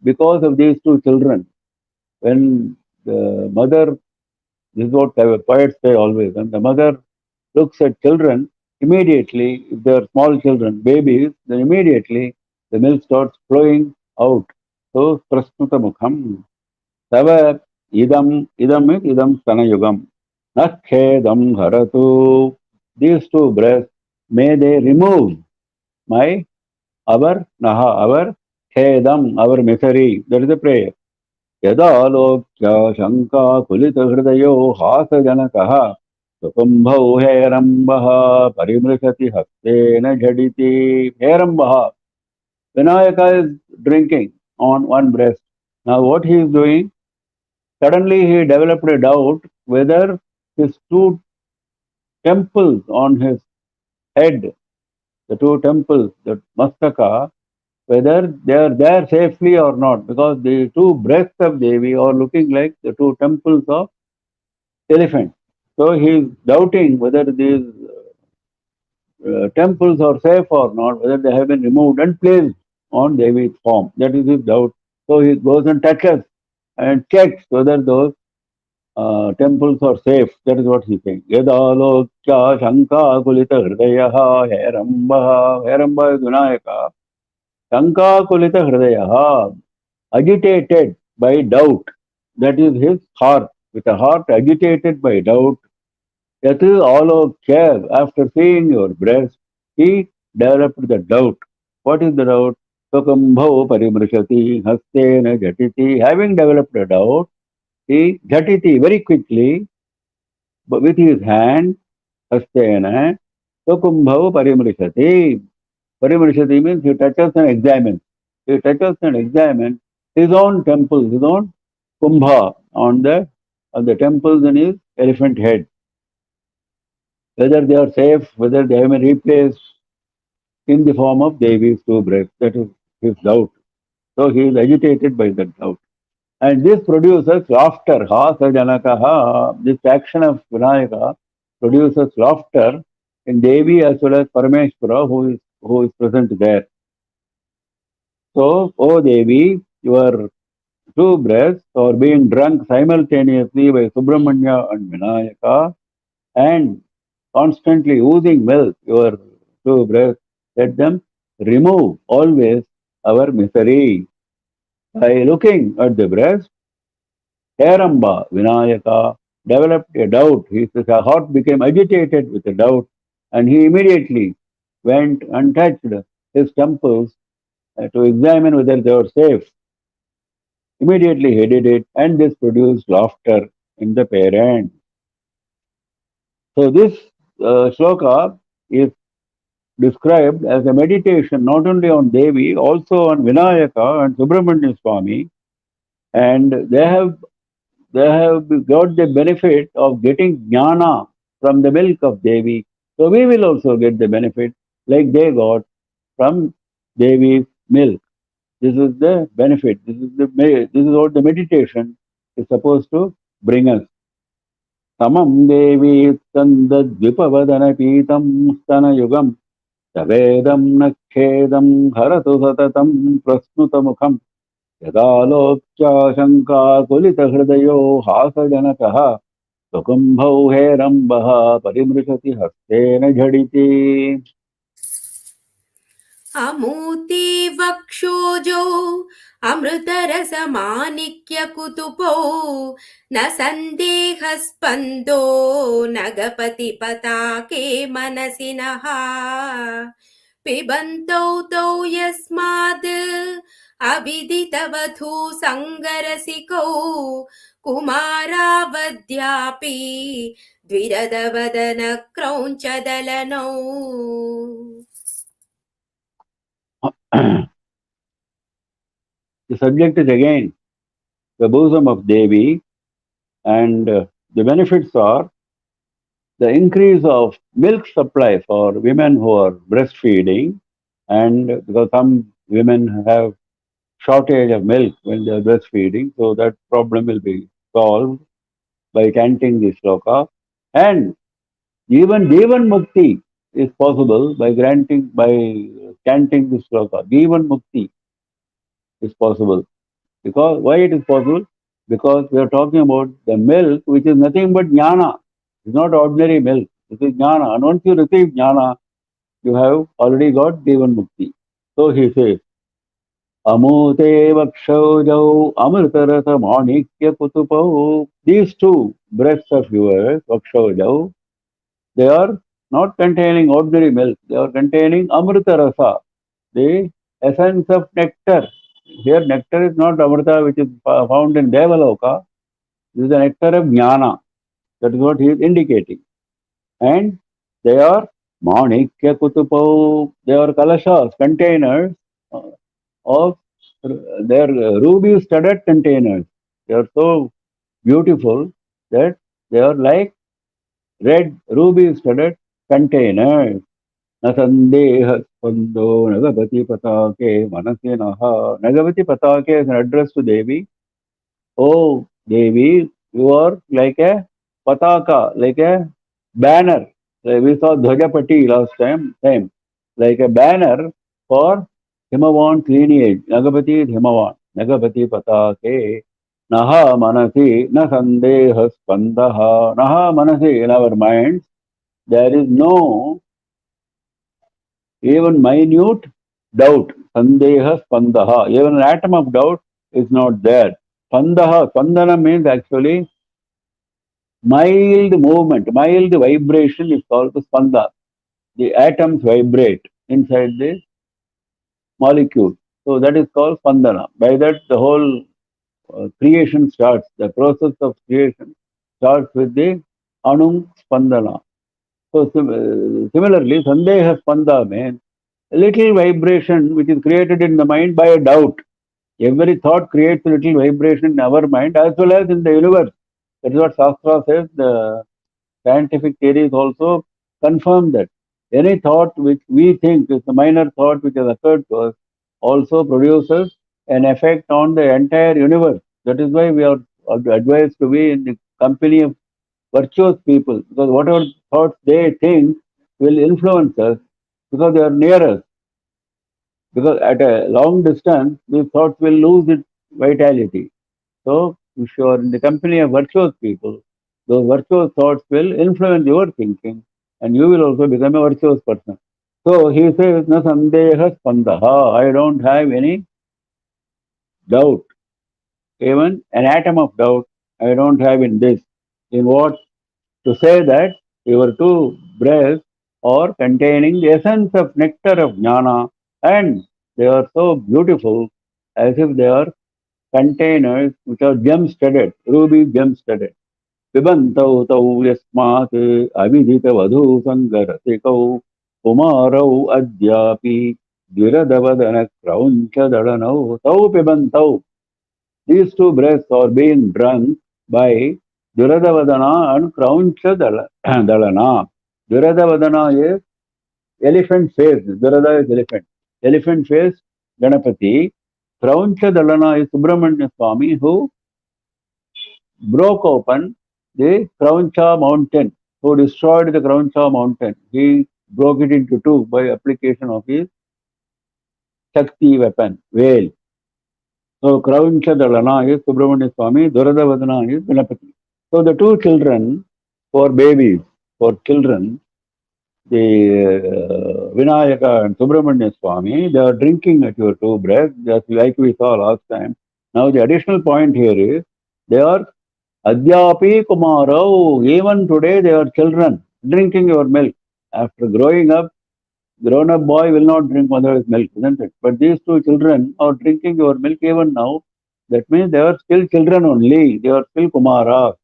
because of these two children. When the mother, this is what poets say always, when the mother looks at children, immediately, if they are small children, babies, then immediately the milk starts flowing out. So, prasnuta mukham. Tava idam is idam stanayugam. Nakhedam haratu. These two breasts, may they remove our khedam, our misery. That is the prayer. Yada lokya shanka kulita hridayo hasa janakaha. Sukumbhau herambaha parimrishati hastena jhaditi. Herambaha. Vinayaka is drinking on one breast. Now what he is doing? Suddenly he developed a doubt whether his two temples on his head, the two temples, the mastaka, whether they are there safely or not, because the two breasts of Devi are looking like the two temples of elephant. So he is doubting whether these temples are safe or not, whether they have been removed and placed on Devi's form. That is his doubt. So he goes and touches and checks whether those temples are safe. That is what he is saying. Yadalokya Shanka Kulita Hridayaha Heramba. Heramba is Vinayaka. Shanka Kulita Hridayaha. Agitated by doubt. That is his heart. With a heart agitated by doubt. Yatu Alokya. After seeing your breast, he developed the doubt. What is the doubt? Swakambho Parimrishati Hastena Jatiti. Having developed a doubt, he Jatiti very quickly but with his hand, hastena, Swakambho Parimrishati. Parimrishati means he touches and examines. He touches and examines his own temples, his own kumbha on the temples in his elephant head. Whether they are safe, whether they have been replaced in the form of Devi's two breaths. That is his doubt. So he is agitated by that doubt. And this produces laughter. Ha sajanakaha. This action of Vinayaka produces laughter in Devi as well as Parameshwara who is present there. So, O Devi, your two breaths are being drunk simultaneously by Subramanya and Vinayaka and constantly oozing milk, your two breaths, let them remove always our misery. By looking at the breast, Heramba, Vinayaka, developed a doubt. His heart became agitated with a doubt, and he immediately went and touched his temples to examine whether they were safe. Immediately he did it, and this produced laughter in the parent. So this shloka is described as a meditation not only on Devi, also on Vinayaka and Subramanya Swami, and they have got the benefit of getting jnana from the milk of Devi. So we will also get the benefit like they got from Devi's milk. This is the benefit. This is what the meditation is supposed to bring us. Samam Devi Tandad Vipavadana Pitam Stana Yugam Tavedam Nakshedam Haratu Satatam Prasnutamukham Yadalokya Shanka Kulita Hridayo Hasajanakaha Sukumbhau Herambaha Parimrishati Hastena Jhaditi. अमूते वक्षोजो अमृतरसमाणिक्यकुतुपो न सन्देहस्पन्दो नगपतिपताके मनसि नः पिबन्तौ तौ यस्माद् अविदितवधू सङ्गरसिकौ कुमारावद्यापि द्विरदवदन क्रौञ्चदलनौ. The subject is again the bosom of Devi, and the benefits are the increase of milk supply for women who are breastfeeding, and because some women have shortage of milk when they are breastfeeding, so that problem will be solved by chanting this shloka. And even Jivan Mukti is possible by chanting this shloka. Jivan Mukti is possible. Because why it is possible? Because we are talking about the milk which is nothing but jnana. It's not ordinary milk. This is jnana. And once you receive jnana, you have already got Jivan Mukti. So he says, Amute Vakshojau Amritarasa Manikya Putupau. These two breasts of yours, Vakshojau, they are not containing ordinary milk. They are containing Amritarasa, the essence of nectar. Here nectar is not Amrita which is found in Devaloka. This is the nectar of Jnana. That is what he is indicating. And they are Manikya Kutupau. They are kalashas, containers of their ruby studded containers. They are so beautiful that they are like red ruby studded containers. Nasandeha Spando Nagavati Patake Manasinaha. Nagavati Patake is an address to Devi. Oh Devi, you are like a pataka, like a banner. Like we saw Dhwajapati last time, same. Like a banner for Himavan's lineage. Nagavati is Himavan. Nagavati Patake. Naha manasi na sandeha spandaha. Naha manasi, in our minds, there is no even minute doubt. Sandeha spandaha. Even an atom of doubt is not there. Spandaha, spandana means actually mild movement, mild vibration is called the spanda. The atoms vibrate inside the molecule. So that is called spandana. By that, the whole creation starts. The process of creation starts with the anum spandana. So similarly, sandeha spanda means a little vibration which is created in the mind by a doubt. Every thought creates a little vibration in our mind as well as in the universe. That is what Shastra says. The scientific theories also confirm that. Any thought which we think is a minor thought which has occurred to us also produces an effect on the entire universe. That is why we are advised to be in the company of virtuous people, because whatever thoughts they think will influence us because they are near us. Because at a long distance, these thoughts will lose its vitality. So, if you are in the company of virtuous people, those virtuous thoughts will influence your thinking and you will also become a virtuous person. So, he says, Na sandeha spandaha. I don't have any doubt, even an atom of doubt, I don't have in this. In what? To say that your two breasts are containing the essence of nectar of jnana and they are so beautiful as if they are containers which are gem studded, ruby gem studded. Pibantau tau yasmat avidhita vadhu sangarasiකౌ kumarau adyapi dviradavadana krauncha dadanau tau pibantau. These two breaths are being drunk by Duradavadana and Krauncha Dalana. Duradavadana is elephant face. Durada is elephant. Elephant face Ganapati. Krauncha Dalana is Subramanya Swami who broke open the Krauncha mountain, who destroyed the Krauncha mountain. He broke it into two by application of his Shakti weapon, veil. So Krauncha Dalana is Subramanya Swami, Duradavadana is Ganapati. So the two children, for babies, for children, the Vinayaka and Subramanya Swami, they are drinking at your two breasts, just like we saw last time. Now the additional point here is, they are Adyapi Kumarau, even today they are children, drinking your milk. After growing up, grown-up boy will not drink mother's milk, isn't it? But these two children are drinking your milk even now. That means they are still children only. They are still Kumara.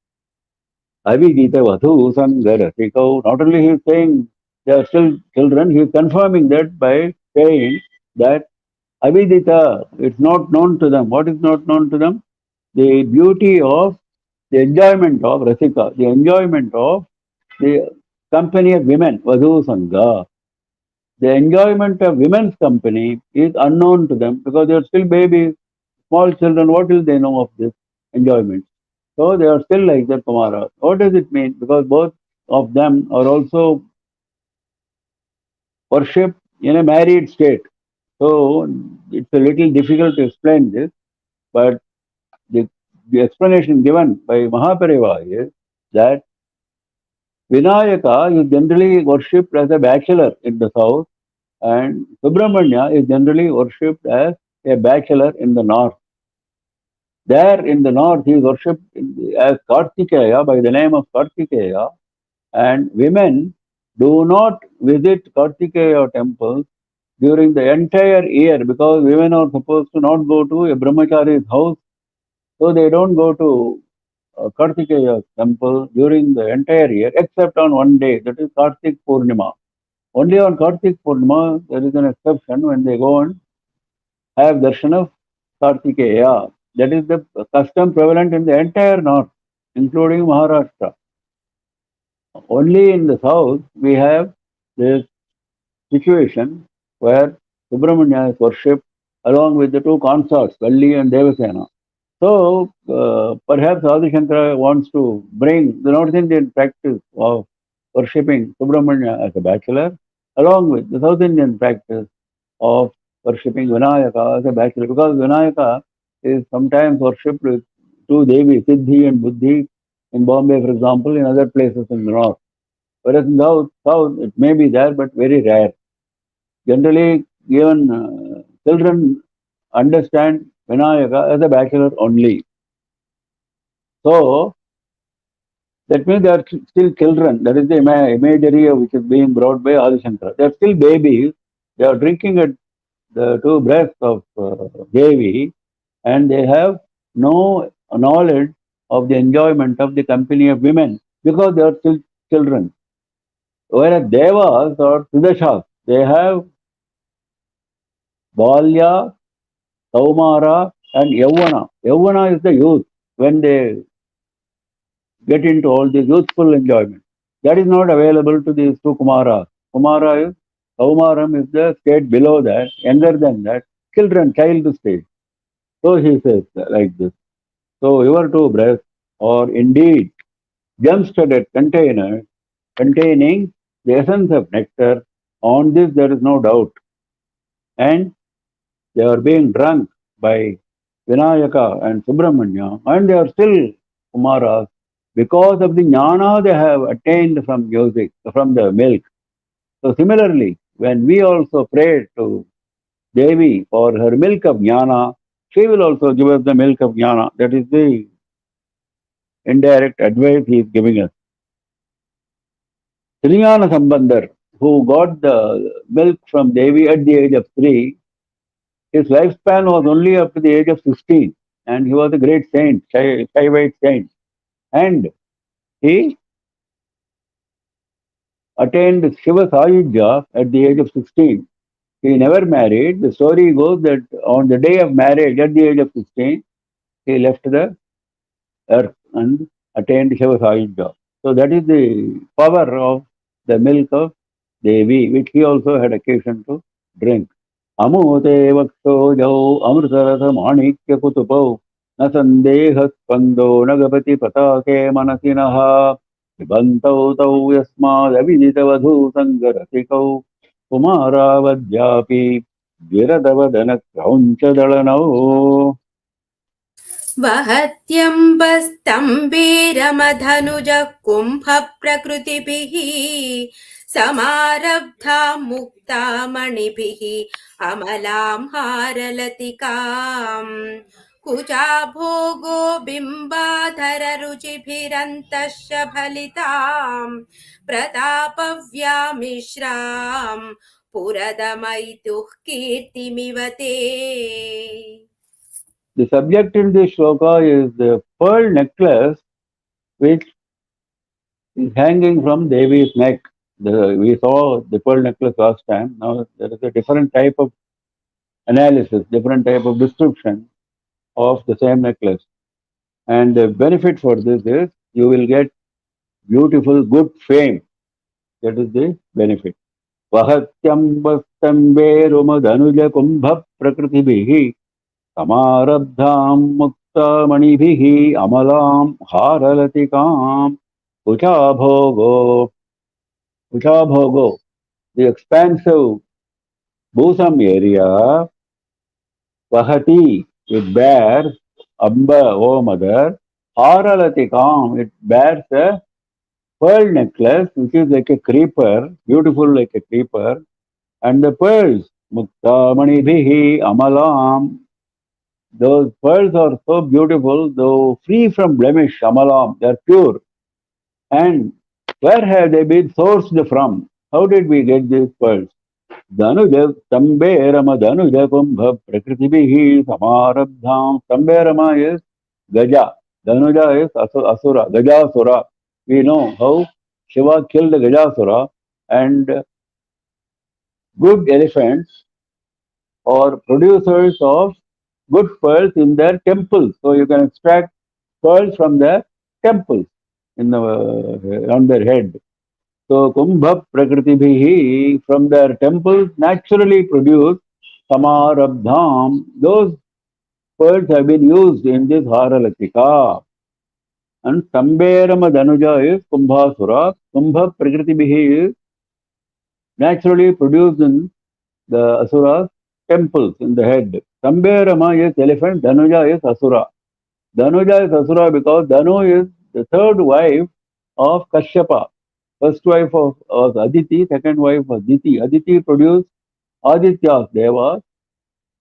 Avidita Vadhu Sangarasikau. Not only he is saying they are still children, he is confirming that by saying that Avidita, it's not known to them. What is not known to them? The beauty of the enjoyment of Rasika, the enjoyment of the company of women, Vadhu Sangha. The enjoyment of women's company is unknown to them because they are still babies, small children. What will they know of this enjoyment? So they are still like that, Kumara. What does it mean? Because both of them are also worshipped in a married state. So it's a little difficult to explain this, but the, the explanation given by Mahapareva is that Vinayaka is generally worshipped as a bachelor in the south, and Subramanya is generally worshipped as a bachelor in the north. There in the north, he is worshipped as Kartikeya by the name of Kartikeya, and women do not visit Kartikeya temples during the entire year because women are supposed to not go to a brahmachari's house, so they don't go to Kartikeya temple during the entire year except on one day, that is Kartik Purnima. Only on Kartik Purnima there is an exception when they go and have darshan of Kartikeya. That is the custom prevalent in the entire north, including Maharashtra. Only in the south we have this situation where Subramanya is worshipped along with the two consorts, Valli and Devasena. So perhaps Adi Shankara wants to bring the North Indian practice of worshipping Subramanya as a bachelor along with the South Indian practice of worshipping Vinayaka as a bachelor, because Vinayaka is sometimes worshipped with two Devi, Siddhi and Buddhi, in Bombay, for example, in other places in the north. Whereas in the south, it may be there, but very rare. Generally, even children understand Vinayaka as a bachelor only. So, that means they are still children. That is the imagery which is being brought by Adi Shankara. They are still babies. They are drinking at the two breasts of Devi, and they have no knowledge of the enjoyment of the company of women because they are still children. Whereas Devas or Siddhashas, they have Balya, Saumara, and Yavana. Yavana is the youth when they get into all this youthful enjoyment. That is not available to these two Kumaras. Kumara is, Saumaram is the state below that, younger than that, children, child stage. So he says like this. So your two breasts are indeed gem-studded containers containing the essence of nectar. On this there is no doubt. And they are being drunk by Vinayaka and Subramanya, and they are still Kumaras because of the jnana they have attained from music, from the milk. So similarly, when we also pray to Devi for her milk of jnana, she will also give us the milk of jnana. That is the indirect advice he is giving us. Sriyana Sambandar, who got the milk from Devi at the age of 3, his lifespan was only up to the age of 16, and he was a great saint, Shaivite saint. And he attained Shiva Sayujya at the age of 16. He never married. The story goes that on the day of marriage, at the age of 16, he left the earth and attained Shiva Sayujya. So that is the power of the milk of Devi, which he also had occasion to drink. अमोते वक्षोजौ अमृतरथमाणिक्यकुतुपौ न सन्देहस्पन्दो न गपति पताके मनसि नः पिबन्तौ तौ यस्मादविदितवधूसङ्गरसिकौ कुमारावद्यापि द्विरदवदनक्रौञ्चदळनौ वहत्यम्बस्तम्बेरमधनुजः कुम्भप्रकृतिभिः समारब्धा मुक्ता मणिभिः अमलां हारलतिकाम् कुचा भोगो बिम्बाधररुचिभिरन्तश्च फलिताम् प्रतापव्यामिश्राम् पुरदमयितुः कीर्तिमिव ते. The subject in this shloka is the pearl necklace which is hanging from Devi's neck. We saw the pearl necklace last time. Now there is a different type of analysis, different type of description of the same necklace. And the benefit for this is you will get beautiful, good fame. That is the benefit. Vahatyambastamberumadhanuja kumbha prakritibihi samarabdham mukta manibihi amalam haralatikam Uchabhogo, the expansive bosom area, Vahati, it bears, Amba, O mother, Haralatikam, it bears a pearl necklace, which is like a creeper, beautiful like a creeper, and the pearls, Mukta Manibhihi, Amalam, those pearls are so beautiful, though free from blemish, Amalam, they are pure. And where have they been sourced from? How did we get these pearls? Dhanuja, Tamberama, Dhanuja, Kumbha, Prakritibihi, Samarabdham. Tamberama is Gaja. Dhanuja is Asura, Gajasura. We know how Shiva killed Gajasura, and good elephants are producers of good pearls in their temples. So you can extract pearls from their temples on their head. So Kumbha Prakritibihi, from their temples naturally produce Samarabdham. Those pearls have been used in this Haralatika. And Samberama Dhanuja is Kumbhasura. Kumbha Prakritibihi is naturally produced in the Asura's temples in the head. Samberama is elephant, Dhanuja is Asura. Danuja is Asura because Danu is the third wife of Kashyapa. First wife of was Aditi, second wife was Diti. Aditi produced Adityas, Devas.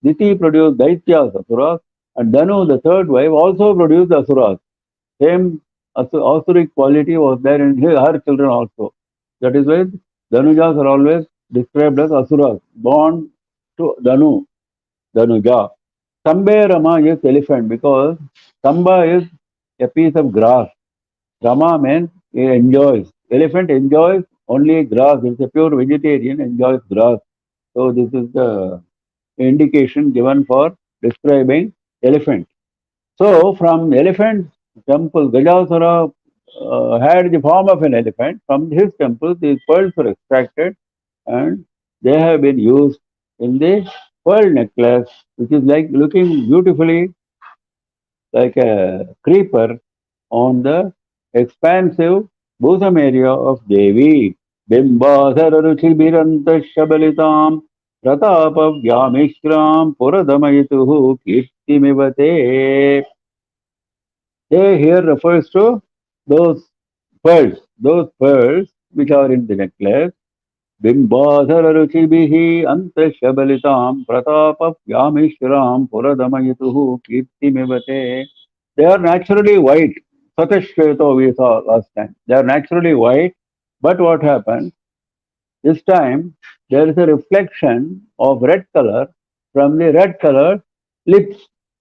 Diti produced Daityas, Asuras. And Danu, the third wife, also produced Asuras. Same Asuric quality was there in her children also. That is why Danujas are always described as Asuras, born to Danuja. Sambe Rama is elephant because Samba is a piece of grass. Rama means he enjoys. Elephant enjoys only grass. It's a pure vegetarian, enjoys grass. So this is the indication given for describing elephant. So from elephant temple, Gajasura had the form of an elephant. From his temple, these pearls were extracted and they have been used in the pearl necklace, which is like looking beautifully like a creeper on the expansive bosom area of Devi. Bimbadhara ruchibiranta shabalitam pratapa vyamishram puradamaituhu kirtimivate. They here refers to those pearls which are in the necklace. Bimbadhara ruchibihi anta shabalitam pratapa vyamishram puradamaituhu kirtimivate. They are naturally white. Satashveto we saw last time. They are naturally white, but what happens? This time there is a reflection of red color from the red color lips.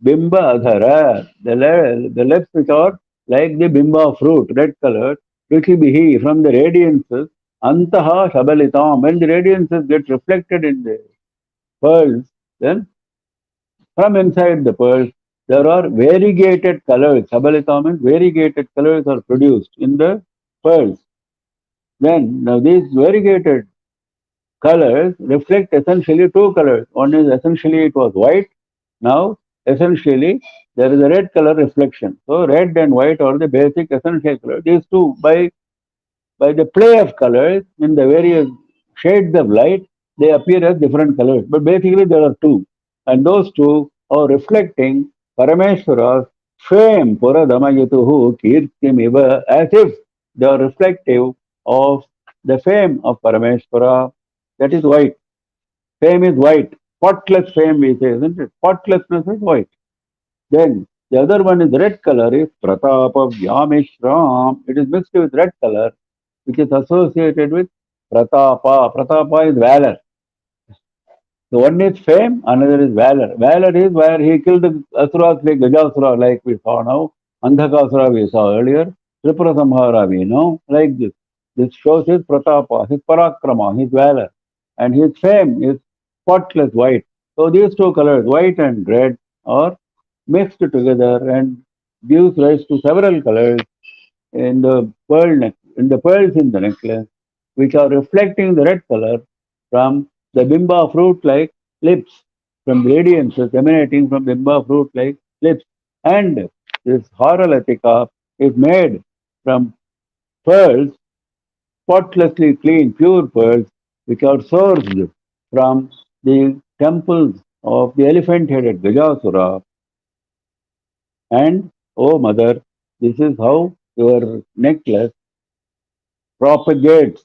Bimba adhara. The lips which are like the bimba fruit, red color. Ruchibihi from the radiances. Antaha shabalitam. When the radiances get reflected in the pearls, then from inside the pearls, there are variegated colors. Sabalitha means variegated colors are produced in the pearls. Then now these variegated colors reflect essentially two colors. One is essentially it was white. Now essentially there is a red color reflection. So red and white are the basic essential colors. These two by the play of colors in the various shades of light, they appear as different colors. But basically, there are two. And those two are reflecting Parameshwara's fame, Puradamayutuhu Kirtimiva, as if they are reflective of the fame of Parameshwara. That is white. Fame is white. Spotless fame, we say, isn't it? Spotlessness is white. Then the other one is red color, is Pratapa Vyamishram. It is mixed with red color which is associated with Pratapa. Pratapa is valor. So one is fame, another is valor. Valor is where he killed the Asuras like Gajasura, like we saw now. Andhakasura we saw earlier. Tripura Samhara we know, like this. This shows his Pratapa, his Parakrama, his valor. And his fame is spotless white. So these two colors, white and red, are mixed together and gives rise to several colors in the in the pearls in the necklace, which are reflecting the red color from the bimba fruit-like lips, from radiances emanating from bimba fruit-like lips. And this Haralatika is made from pearls, spotlessly clean, pure pearls, which are sourced from the temples of the elephant-headed Gajasura. And, oh mother, this is how your necklace propagates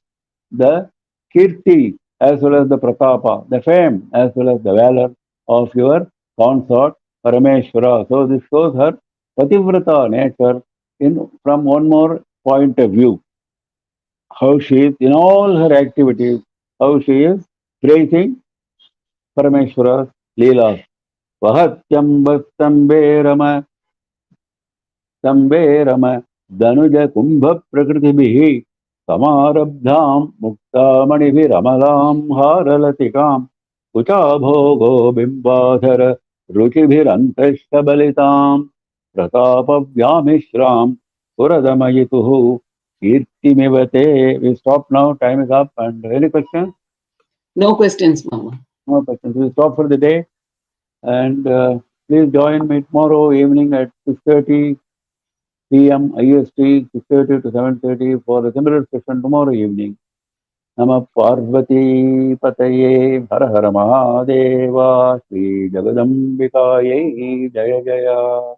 the kirti as well as the pratapa, the fame as well as the valor of your consort Parameshwara. So this shows her pativrata nature in from one more point of view. How she is in all her activities, how she is praising Parameshwara's Leelas. Vahatyam vastambe rama Sambe rama Danuja kumbha prakritibihi Samarabdham Muktamaniviramalam Haralatikam Kuchabhogo Bimbadhara Ruchibhirantashtabalitam Pratapavyamishram Puradamayituhu Kirtimivate. We stop now, time is up. And any questions? No questions, Mama. No questions. We stop for the day. And please join me tomorrow evening at 6:30 PM IST, 6:30 to 7:30 for a similar session tomorrow evening. Namah Parvati Pataye Har Har Mahadeva Sri Jagadambikaye Jaya Jaya.